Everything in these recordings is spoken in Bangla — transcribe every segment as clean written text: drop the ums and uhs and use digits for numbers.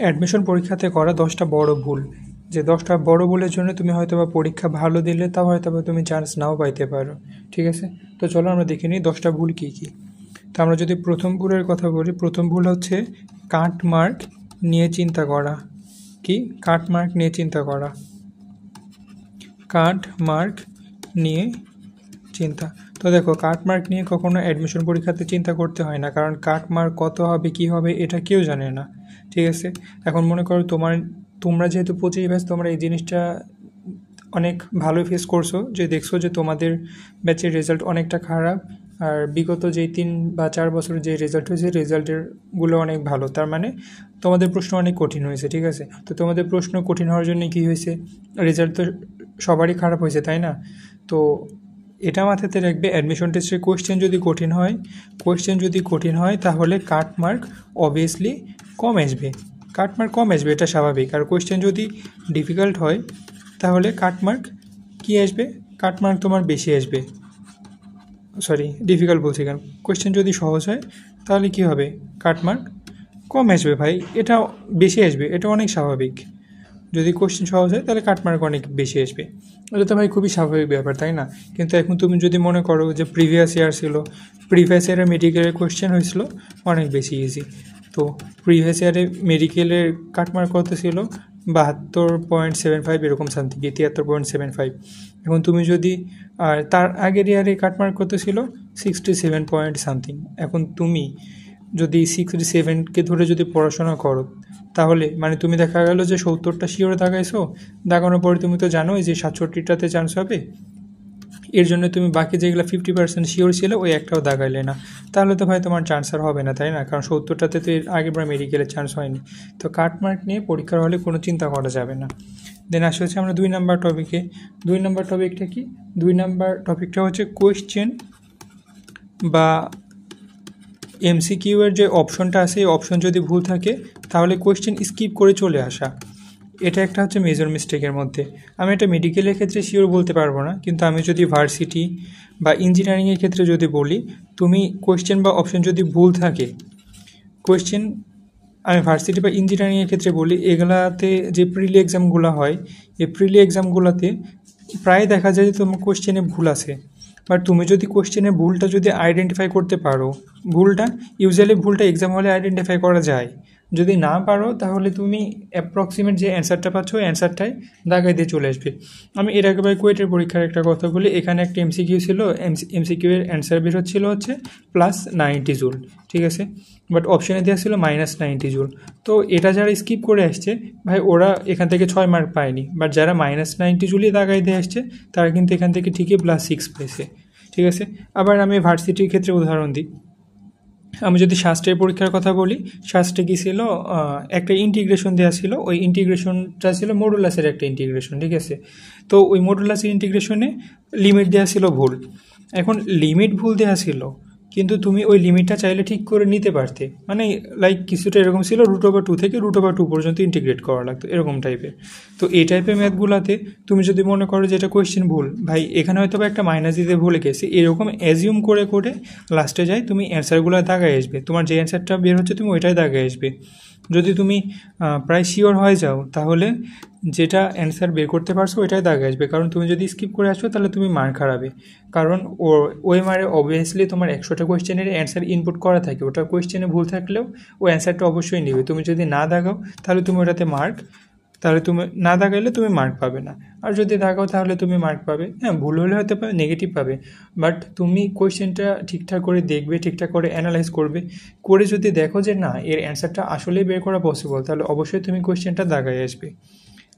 অ্যাডমিশন পরীক্ষাতে করা 10টা বড় ভুল, যে 10টা বড় ভুলের জন্য তুমি হয়তোবা পরীক্ষা ভালো দিলে তাও হয়তোবা তুমি চান্স নাও পাইতে পারো। ঠিক আছে, তো চলো আমরা দেখে নিই 10টা ভুল কী কী। তো আমরা যদি প্রথম ভুলের কথা বলি, প্রথম ভুল হচ্ছে কাট মার্ক নিয়ে চিন্তা করা। কি? কাট মার্ক নিয়ে চিন্তা করা, কাট মার্ক নিয়ে চিন্তা। তো দেখো, কাট মার্ক নিয়ে কখনো অ্যাডমিশন পরীক্ষাতে চিন্তা করতে হয় না, কারণ কাট মার্ক কত হবে কী হবে এটা কেউ জানে না। ঠিক আছে, এখন মনে করো তোমরা যেহেতু 25 ব্যাচ, তোমরা এই জিনিসটা অনেক ভালো ফেস করছো, যে দেখছো যে তোমাদের ব্যাচের রেজাল্ট অনেকটা খারাপ, আর বিগত যেই 3 বা 4 বছর যে রেজাল্ট হয়েছে রেজাল্টেরগুলো অনেক ভালো, তার মানে তোমাদের প্রশ্ন অনেক কঠিন হয়েছে। ঠিক আছে, তো তোমাদের প্রশ্ন কঠিন হওয়ার জন্য কী হয়েছে, রেজাল্ট তো সবারই খারাপ হয়েছে, তাই না? তো এটা মাথাতে রাখবে, অ্যাডমিশন টেস্টের কোয়েশ্চেন যদি কঠিন হয় তাহলে কাট মার্ক অবভিয়াসলি কম আসবে, কাট মার্ক কম আসবে, এটা স্বাভাবিক। আর কোয়েশ্চেন যদি ডিফিকাল্ট হয় তাহলে কাট মার্ক কী আসবে, কাট মার্ক তোমার বেশি আসবে। ডিফিকাল্ট বলছি কেন, কোয়েশ্চেন যদি সহজ হয় তাহলে কী হবে, কাট মার্ক কম আসবে ভাই, এটা বেশি আসবে, এটা অনেক স্বাভাবিক। যদি কোশ্চেন সহজ হয় তাহলে কাট মার্ক অনেক বেশি আসবে, এটা তো ভাই খুবই স্বাভাবিক ব্যাপার, তাই না? কিন্তু এখন তুমি যদি মনে করো যে প্রিভিয়াস ইয়ারের মেডিকেলের কোশ্চেন হয়েছিল অনেক বেশি ইজি, তো প্রিভিয়াস ইয়ারে মেডিকেলের কাট মার্ক কত ছিল, 72.75 এরকম সামথিং, 73.75। এখন তুমি যদি তার আগের ইয়ারে কাট মার্ক কত ছিল, 67 পয়েন্ট সামথিং। এখন তুমি যদি 67কে ধরে যদি পড়াশোনা করো তাহলে মানে তুমি দেখা গেল যে 70টা শিওরে দাগাইছো, দাগানোর পরে তুমি তো জানোই যে 67টাতে চান্স হবে, এর জন্য তুমি বাকি যেগুলো 50% শিওর ছিল ওই একটাও দাগাইলে না, তাহলে তো ভাই তোমার চান্স আর হবে না, তাই না? কারণ 70টাতে তো এর আগেরবার মেডিকেলের চান্স হয়নি। তো কাট মার্ক নিয়ে পরীক্ষার হলে কোনো চিন্তা করা যাবে না। দেন আসে হচ্ছে আমরা 2 নাম্বার টপিকে। 2 নাম্বার টপিকটা কি? 2 নাম্বার টপিকটা হচ্ছে কোয়েশ্চেন বা এমসিকিউ এর যে অপশনটা আছে, এই অপশন যদি ভুল থাকে তাহলে কোয়েশ্চেন স্কিপ করে চলে আসা, এটা একটা হচ্ছে মেজর মিস্টেকের মধ্যে। আমি এটা মেডিকেলের ক্ষেত্রে শিওর বলতে পারবো না, কিন্তু আমি যদি ভার্সিটি বা ইঞ্জিনিয়ারিংয়ের ক্ষেত্রে যদি বলি, তুমি কোয়েশ্চেন বা অপশন যদি ভুল থাকে, আমি ভার্সিটি বা ইঞ্জিনিয়ারিংয়ের ক্ষেত্রে বলি, এগুলাতে যে প্রিলি এক্সামগুলো হয়, এই প্রিলি এক্সামগুলোতে প্রায় দেখা যায় যে তোমার কোয়েশ্চেনে ভুল আছে, বাট তুমি যদি কোয়েশ্চেনের ভুলটা যদি আইডেন্টিফাই করতে পারো, ইউজুয়ালি ভুলটা এক্সাম হলে আইডেন্টিফাই করা যায়, যদি না পারো তাহলে তুমি অ্যাপ্রক্সিমেট যে অ্যান্সারটা পাচ্ছ ওই অ্যান্সারটাই দাগাই দিয়ে চলে আসবে। আমি এর আগে ভাই কুয়েটের পরীক্ষার একটা কথা বলি, এখানে একটা এমসিকিউ ছিল, এমসিকিউ এর অ্যান্সার বের হচ্ছিল হচ্ছে +90 জুল, ঠিক আছে, বাট অপশানে দেওয়া ছিল -90 জুল। তো এটা যারা স্কিপ করে আসছে ভাই, ওরা এখান থেকে 6 মার্ক পায়নি, বাট যারা -90 জুলই দাগাই দিয়ে আসছে তারা কিন্তু এখান থেকে ঠিকই +6 পেয়েছে। ঠিক আছে, আবার আমি ভার্সিটির ক্ষেত্রে উদাহরণ দিই, আমি যদি শাস্ত্রের পরীক্ষার কথা বলি, শাস্ত্রে কী ছিল, একটা ইন্টিগ্রেশন দেওয়া ছিল, ওই ইন্টিগ্রেশনটা ছিল মডুলাসের একটা ইন্টিগ্রেশন, ঠিক আছে। তো ওই মডুলাসের ইন্টিগ্রেশনে লিমিট দেওয়া ছিল ভুল। এখন লিমিট ভুল দেওয়া ছিল, কিন্তু তুমি ওই লিমিটটা চাইলে ঠিক করে নিতে পারতে, মানে লাইক কিছুটা এরকম ছিল, √2 থেকে √2 পর্যন্ত ইন্টিগ্রেট করা লাগতো, এরকম টাইপের। তো এই টাইপের ম্যাথগুলোতে তুমি যদি মনে করো যে এটা কোয়েশ্চেন ভুল, ভাই এখানে হয়তো বা একটা মাইনাস দিতে ভুলে গেছি, এরকম অ্যাজিউম করে করে লাস্টে যাই তুমি অ্যান্সারগুলো দাগায় আসবে, তোমার যে অ্যান্সারটা বের হচ্ছে তুমি ওইটাই দাগায় আসবে। যদি তুমি প্রায় শিওর হয়ে যাও তাহলে যেটা অ্যান্সার বের করতে পারছো ওইটাই দাগে আসবে, কারণ তুমি যদি স্কিপ করে আসো তাহলে তুমি মার্ক হারাবে, কারণ ওই মারে অবভিয়াসলি তোমার 100টা কোয়েশ্চেনের অ্যান্সার ইনপুট করা থাকে, ওটা কোয়েশ্চেনে ভুল থাকলেও ওই অ্যান্সারটা অবশ্যই নেবে, তুমি যদি না দাগাও তাহলে তুমি ওটাতে তুমি না দাগাইলে তুমি মার্ক পাবে না, আর যদি দাগাও তাহলে তুমি মার্ক পাবে, হ্যাঁ ভুল হলে হয়তো পাবে, নেগেটিভ পাবে, বাট তুমি কোয়েশ্চেনটা ঠিকঠাক করে দেখবে, ঠিকঠাক করে অ্যানালাইজ করে যদি দেখো যে না এর অ্যান্সারটা আসলেই বের করা পসিবল, তাহলে অবশ্যই তুমি কোয়েশ্চেনটা দাগাই আসবে।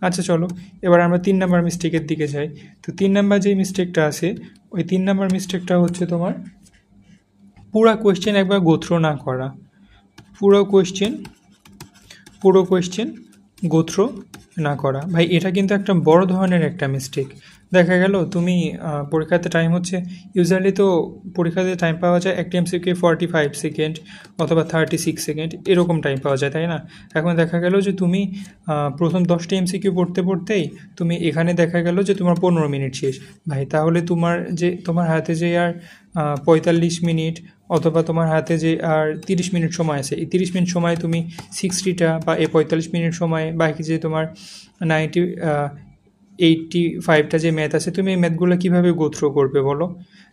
আচ্ছা চলো, এবার আমরা 3 নাম্বার মিস্টেকের দিকে যাই। তো 3 নাম্বার যে মিস্টেকটা আছে, ওই 3 নাম্বার মিস্টেকটা হচ্ছে তোমার পুরো কোয়েশ্চেন একবার গোথ্রো না করা, পুরো কোয়েশ্চেন গোথ্রো না করা। ভাই এটা কিন্তু একটা বড় ধরনের একটা মিস্টেক, দেখা গেল তুমি পরীক্ষাতে টাইম হচ্ছে, ইউজুয়ালি তো পরীক্ষাতে টাইম পাওয়া যায় একটা এমসিকিউ 45 সেকেন্ড অথবা 36 সেকেন্ড, এরকম টাইম পাওয়া যায়, তাই না? এখন দেখা গেল যে তুমি প্রথম 10টা এমসিকিউ পড়তে পড়তেই তুমি এখানে দেখা গেল যে তোমার 15 মিনিট শেষ। ভাই তাহলে তোমার হাতে যে আর 45 মিনিট অথবা তোমার হাতে যে আর 30 মিনিট সময় আছে, এই 30 মিনিট সময়ে তুমি 60টা বা এই 45 মিনিট সময়ে বাকি যে তোমার 85টা যে ম্যাথ আছে, তুমি এই ম্যাথগুলো কীভাবে গো থ্রু করবে বলো?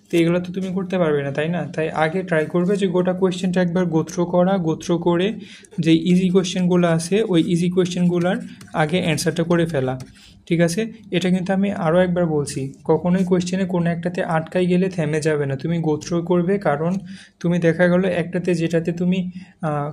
তো এগুলো তো তুমি করতে পারবে না, তাই না? তাই আগে ট্রাই করবে যে গোটা কোয়েশ্চেনটা একবার গো থ্রু করে যে ইজি কোয়েশ্চেনগুলো আছে ওই ইজি কোয়েশ্চেনগুলোর আগে অ্যান্সারটা করে ফেলা, ঠিক আছে? এটা কিন্তু আমি আরও একবার বলছি, কখনোই কোয়েশ্চেনে কোনো একটাতে আটকাই গেলে থেমে যাবে না, তুমি গো থ্রু করবে। কারণ তুমি দেখা গেলো একটাতে যেটাতে তুমি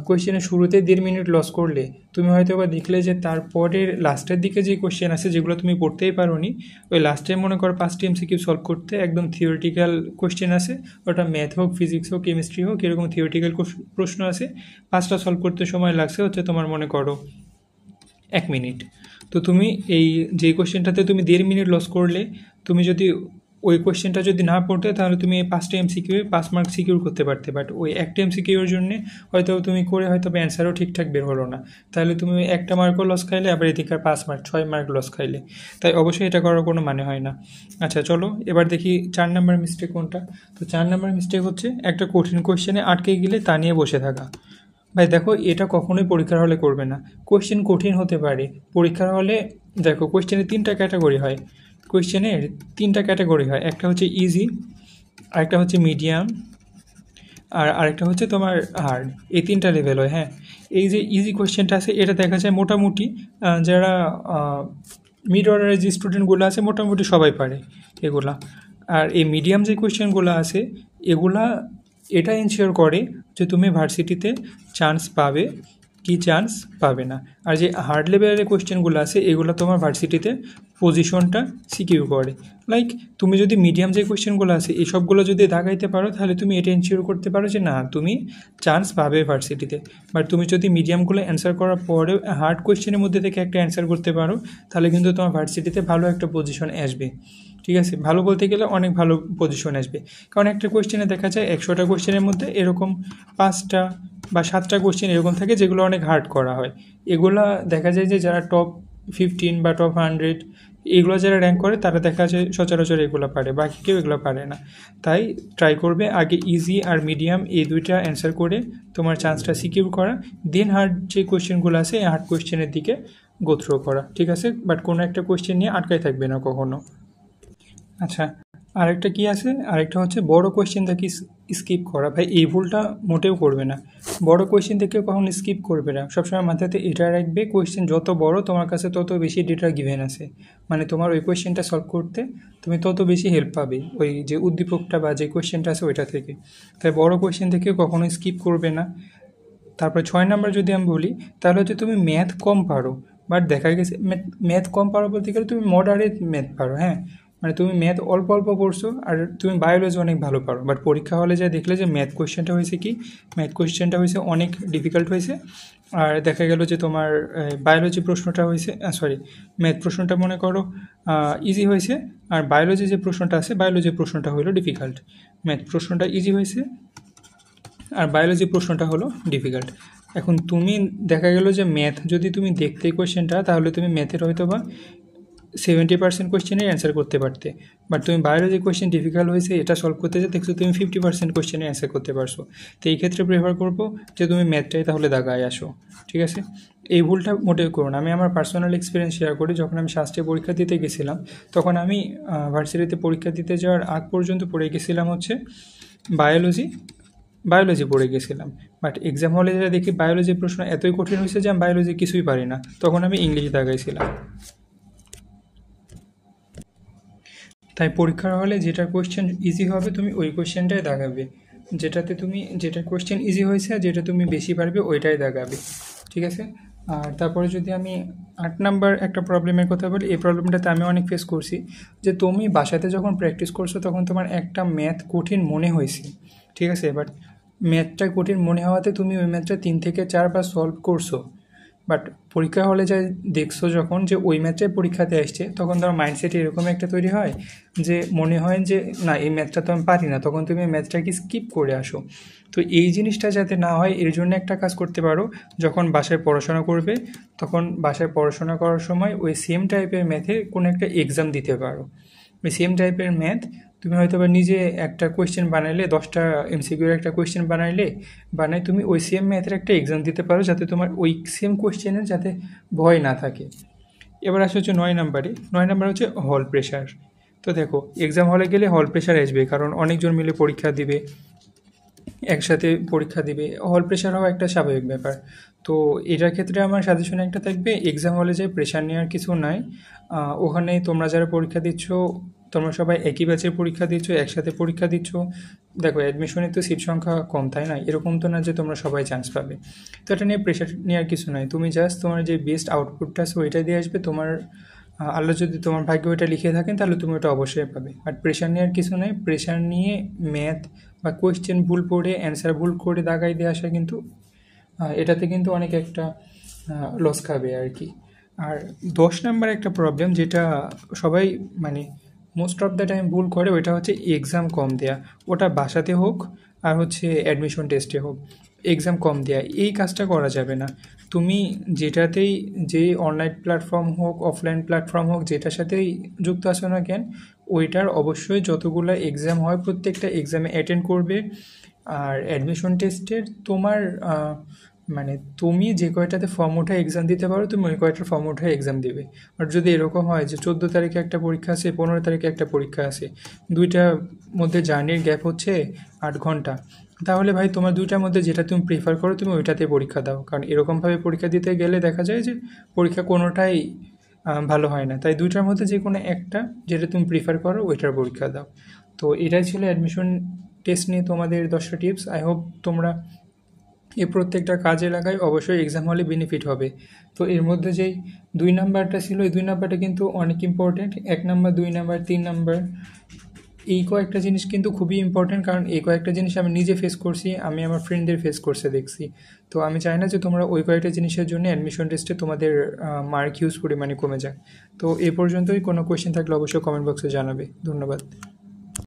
কোয়েশ্চেনের শুরুতে 1.5 মিনিট লস করলে, তুমি হয়তো বা দেখলে যে তারপরের লাস্টের দিকে যে কোয়েশ্চেন আছে যেগুলো তুমি পড়তেই পারোনি, ওই লাস্টে মনে করো 5টি এমসিকিউ সলভ করতে একদম থিওরিটিক্যাল কোয়েশ্চেন আছে, ওটা ম্যাথ হোক, ফিজিক্স হোক, কেমিস্ট্রি হোক, এরকম থিওরিটিক্যাল প্রশ্ন আছে, 5টা সলভ করতে সময় লাগছে হচ্ছে তোমার মনে করো 1 মিনিট। তো তুমি এই যে কোয়েশ্চেনটাতে তুমি 1.5 মিনিট লস করলে, তুমি যদি ওই কোয়েশ্চেনটা যদি না পড়তে তাহলে তুমি এই 5টা এমসিকিউ 5 মার্ক সিকিউর করতে পারতে, বাট ওই একটা এমসিকিউর জন্যে হয়তো তুমি করে হয়তো অ্যান্সারও ঠিকঠাক বের হলো না, তাহলে তুমি ওই একটা মার্কও লস খাইলে, আবার এদিকে 5 মার্ক 6 মার্ক লস খাইলে, তাই অবশ্যই এটা করার কোনো মানে হয় না। আচ্ছা চলো এবার দেখি 4 নাম্বার মিস্টেক কোনটা। তো 4 নাম্বার মিস্টেক হচ্ছে একটা কঠিন কোয়েশ্চেনে আটকে গেলে তা নিয়ে বসে থাকা। ভাই দেখো, এটা কখনোই পরীক্ষার হলে করবে না। কোয়েশ্চেন কঠিন হতে পারে, পরীক্ষার হলে দেখো কোয়েশ্চেনের 3টা ক্যাটাগরি হয়, কোয়েশ্চেনের 3টা ক্যাটাগরি হয়, একটা হচ্ছে ইজি, আরেকটা হচ্ছে মিডিয়াম, আর আরেকটা হচ্ছে তোমার হার্ড, এই 3টা লেভেল হয়। হ্যাঁ, এই যে ইজি কোয়েশ্চেনটা আছে এটা দেখা যায় মোটামুটি যারা মিড অর্ডারের যে স্টুডেন্টগুলো আছে মোটামুটি সবাই পারে এগুলা। আর এই মিডিয়াম যে কোয়েশ্চেনগুলো আছে এগুলা এটা এনশিওর করে যে তুমি ভার্সিটিতে চান্স পাবে কি চান্স পাবে না। আর যে হার্ড লেভেলের কোয়েশ্চেনগুলো আছে এগুলো তোমার ভার্সিটিতে পজিশনটা সিকিউর করে। লাইক তুমি যদি মিডিয়াম যে কোয়েশ্চেনগুলো আছে এসবগুলো যদি দাগাইতে পারো তাহলে তুমি এটা এনশিওর করতে পারো যে না তুমি চান্স পাবে ভার্সিটিতে। বাট তুমি যদি মিডিয়ামগুলো অ্যান্সার করার পরেও হার্ড কোয়েশ্চেনের মধ্যে থেকে একটা অ্যান্সার করতে পারো তাহলে কিন্তু তোমার ভার্সিটিতে ভালো একটা পজিশন আসবে। ঠিক আছে, ভালো বলতে গেলে অনেক ভালো পজিশন আসবে। কারণ একটা কোয়েশ্চেনে দেখা যায় 100টা কোয়েশ্চেনের মধ্যে এরকম 5টা বা 7টা কোয়েশ্চেন এরকম থাকে যেগুলো অনেক হার্ড করা হয়। এগুলা দেখা যায় যে যারা টপ 15 বা টপ 100 এগুলো যারা র্যাঙ্ক করে তারা দেখা যায় সচরাচর এগুলো পারে, বাকি কেউ এগুলো পারে না। তাই ট্রাই করবে আগে ইজি আর মিডিয়াম এই দুইটা অ্যান্সার করে তোমার চান্সটা সিকিউর করা, দেন হার্ড যে কোয়েশ্চেনগুলো আছে এই হার্ড কোয়েশ্চেনের দিকে গো থ্রু করা, ঠিক আছে? বাট কোনো একটা কোয়েশ্চেন নিয়ে আটকায় থাকবে না কখনো। আচ্ছা, আরেকটা কি আছে, আরেকটা হচ্ছে বড় কোয়েশ্চেন থেকে স্কিপ করা। ভাই এই ভুলটা মোটেও করবে না, বড় কোয়েশ্চেন থেকে কখনো স্কিপ করবে না। সবসময় মাথাতে এটা রাখবে কোয়েশ্চেন যত বড় তোমার কাছে তত বেশি ডেটা গিভেন আছে, মানে তোমার ওই কোয়েশ্চেনটা সলভ করতে তুমি তত বেশি হেল্প পাবে ওই যে উদ্দীপকটা বা যে কোয়েশ্চেনটা আছে ওইটা থেকে। তাই বড় কোয়েশ্চেন থেকে কখনো স্কিপ করবে না। তারপরে 6 নাম্বার যদি আমি বলি তাহলে হচ্ছে তুমি ম্যাথ কম পারো, বাট দেখা গেছে ম্যাথ কম পারো বলতে গেলে তুমি মডারেট ম্যাথ পারো। হ্যাঁ, মানে তুমি ম্যাথ অল্প অল্প পড়ছো আর তুমি বায়োলজি অনেক ভালো পারো, বাট পরীক্ষা হলে যা দেখলে যে ম্যাথ কোয়েশ্চেনটা হয়েছে কি, ম্যাথ কোয়েশ্চেনটা হয়েছে অনেক ডিফিকাল্ট হয়েছে। আর দেখা গেল যে তোমার বায়োলজি প্রশ্নটা হয়েছে, ম্যাথ প্রশ্নটা মনে করো ইজি হয়েছে, আর বায়োলজি যে প্রশ্নটা আছে বায়োলজি প্রশ্নটা হলো ডিফিকাল্ট। ম্যাথ প্রশ্নটা ইজি হয়েছে আর বায়োলজি প্রশ্নটা হলো ডিফিকাল্ট। এখন তুমি দেখা গেল যে ম্যাথ যদি তুমি দেখতে কোয়েশ্চেনটা তাহলে তুমি ম্যাথের হয়তো বা 70% কোয়েশ্চেনের অ্যান্সার করতে পারতে, বাট তুমি বায়োলজি কোয়েশ্চেন ডিফিকাল্ট হয়েছে এটা সলভ করতে যে দেখছো তুমি 50% কোয়েশ্চেনের অ্যান্সার করতে পারছো। তো এই ক্ষেত্রে প্রেফার করবো যে তুমি ম্যাথটাই তাহলে দাগায় আসো, ঠিক আছে? এই ভুলটা মোটেও করো না। আমি আমার পার্সোনাল এক্সপিরিয়েন্স শেয়ার করি, যখন আমি শাস্ত্রে পরীক্ষা দিতে গেছিলাম তখন আমি ভার্সিটিতে পরীক্ষা দিতে যাওয়ার আগ পর্যন্ত পড়ে গেছিলাম হচ্ছে বায়োলজি পড়ে গেছিলাম, বাট এক্সাম হলে যেটা দেখি বায়োলজির প্রশ্ন এতই কঠিন হয়েছে যে আমি বায়োলজি কিছুই পারি না, তখন আমি ইংলিশ দাগাইছিলাম। তাই পরীক্ষার হলে যেটা কোয়েশ্চেন ইজি হবে তুমি ওই কোয়েশ্চেনটাই দাগাবে, যেটা কোয়েশ্চেন ইজি হয়েছে আর যেটা তুমি বেশি পারবে ওইটাই দাগাবে, ঠিক আছে? আর তারপরে যদি আমি 8 নাম্বার একটা প্রবলেমের কথা বলি, এই প্রবলেমটাতে আমি অনেক ফেস করছি যে তুমি বাসাতে যখন প্র্যাকটিস করছো তখন তোমার একটা ম্যাথ কঠিন মনে হয়েছে, ঠিক আছে? বাট ম্যাথটা কঠিন মনে হওয়াতে তুমি ওই ম্যাথটা 3 থেকে 4 বার সলভ করছো, বাট পরীক্ষা হলে যা দেখছো যখন যে ওই ম্যাথটাই পরীক্ষাতে আসছে, তখন তোমার মাইন্ডসেট এরকম একটা তৈরি হয় যে মনে হয় যে না এই ম্যাথটা তো আমি পারি না, তখন তুমি ম্যাথটাকে স্কিপ করে আসো। তো এই জিনিসটা যাতে না হয় এর জন্য একটা কাজ করতে পারো, যখন বাসায় পড়াশোনা করবে তখন বাসায় পড়াশোনা করার সময় ওই সেম টাইপের ম্যাথে কোনো একটা এক্সাম দিতে পারো। ওই সেম টাইপের ম্যাথ তুমি হয়তো বা নিজে একটা কোয়েশ্চেন বানাইলে, 10টা এমসিকিউর একটা কোয়েশ্চেন বানাই তুমি ওই সেম ম্যাথের একটা এক্সাম দিতে পারো, যাতে তোমার ওই সেম কোয়েশ্চেনের যাতে ভয় না থাকে। এবার আসে হচ্ছে 9 নাম্বারে। 9 নাম্বার হচ্ছে হল প্রেশার। তো দেখো, এক্সাম হলে গেলে হল প্রেশার আসবে, কারণ অনেকজন মিলে পরীক্ষা দিবে, একসাথে পরীক্ষা দিবে, হল প্রেশার হওয়া একটা স্বাভাবিক ব্যাপার। তো এটার ক্ষেত্রে আমার সাজেশন একটা থাকবে, এক্সাম হলে যে প্রেশার নেওয়ার কিছু নাই। ওখানে তোমরা যারা পরীক্ষা দিচ্ছ তোমরা সবাই একই ব্যাচের পরীক্ষা দিচ্ছ, একসাথে পরীক্ষা দিচ্ছ। দেখো অ্যাডমিশনে তো সিট সংখ্যা কম, তাই না? এরকম তো না যে তোমরা সবাই চান্স পাবে। তো এটা নিয়ে প্রেশার নেওয়ার কিছু নাই, তুমি জাস্ট তোমার যে বেস্ট আউটপুটটা আছে ওইটা দিয়ে আসবে। তোমার আল্লাহ যদি তোমার ভাগ্যে ওইটা লিখে থাকেন তাহলে তুমি ওটা অবশ্যই পাবে। বাট প্রেশার নেওয়ার কিছু নেই। প্রেশার নিয়ে ম্যাথ বা কোয়েশ্চেন ভুল পড়ে অ্যান্সার ভুল করে দাগাই দিয়ে আসা কিন্তু এটাতে কিন্তু অনেক একটা লস খাবে আর কি। আর 10 নাম্বার একটা প্রবলেম যেটা সবাই মানে মোস্ট অফ দ্য টাইম ভুল করে, ওইটা হচ্ছে এক্সাম কম দেয়া। ওটা বাসাতে হোক আর হচ্ছে অ্যাডমিশন টেস্টে হোক, এক্সাম কম দেয়া এই কাজটা করা যাবে না। তুমি যেটাতেই, যে অনলাইন প্ল্যাটফর্ম হোক অফলাইন প্ল্যাটফর্ম হোক যেটার সাথেই যুক্ত আছো না কেন, ওইটার অবশ্যই যতগুলো এক্সাম হয় প্রত্যেকটা এক্সামে অ্যাটেন্ড করবে। আর অ্যাডমিশন টেস্টের তোমার মানে তুমি যে কয়টাতে ফর্ম ওঠা এক্সাম দিতে পারো তুমি ওই কয়টার ফর্ম ওঠা এক্সাম দিবে। আর যদি এরকম হয় যে 14 তারিখে একটা পরীক্ষা আছে, 15 তারিখে একটা পরীক্ষা আছে, দুইটার মধ্যে জার্নির গ্যাপ হচ্ছে 8 ঘন্টা, তাহলে ভাই তোমার দুইটার মধ্যে যেটা তুমি প্রিফার করো তুমি ওইটাতে পরীক্ষা দাও। কারণ এরকমভাবে পরীক্ষা দিতে গেলে দেখা যায় যে পরীক্ষা কোনোটাই ভালো হয় না। তাই দুইটার মধ্যে যে কোনো একটা যেটা তুমি প্রিফার করো ওইটার পরীক্ষা দাও। তো এটাই ছিল অ্যাডমিশন টেস্ট নিয়ে তোমাদের 10টা টিপস। আই হোপ তোমরা এই প্রত্যেকটা কাজে লাগাই, অবশ্যই এক্সাম হলে বেনিফিট হবে। তো এর মধ্যে যেই 2 নাম্বারটা ছিল, এই 2 নাম্বারটা কিন্তু অনেক ইম্পর্টেন্ট। 1 নাম্বার, 2 নাম্বার, 3 নাম্বার, এই কয়েকটা জিনিস কিন্তু খুবই ইম্পর্টেন্ট, কারণ এই কয়েকটা জিনিস আমি নিজে ফেস করছি, আমি আমার ফ্রেন্ডদের ফেস করতে দেখছি। তো আমি চাই না যে তোমরা ওই কয়েকটা জিনিসের জন্য অ্যাডমিশন টেস্টে তোমাদের মার্ক হিউজ পরিমাণে কমে যায়। তো এই পর্যন্তই। কোনো কোয়েশ্চেন থাকলে অবশ্যই কমেন্ট বক্সে জানাবে। ধন্যবাদ।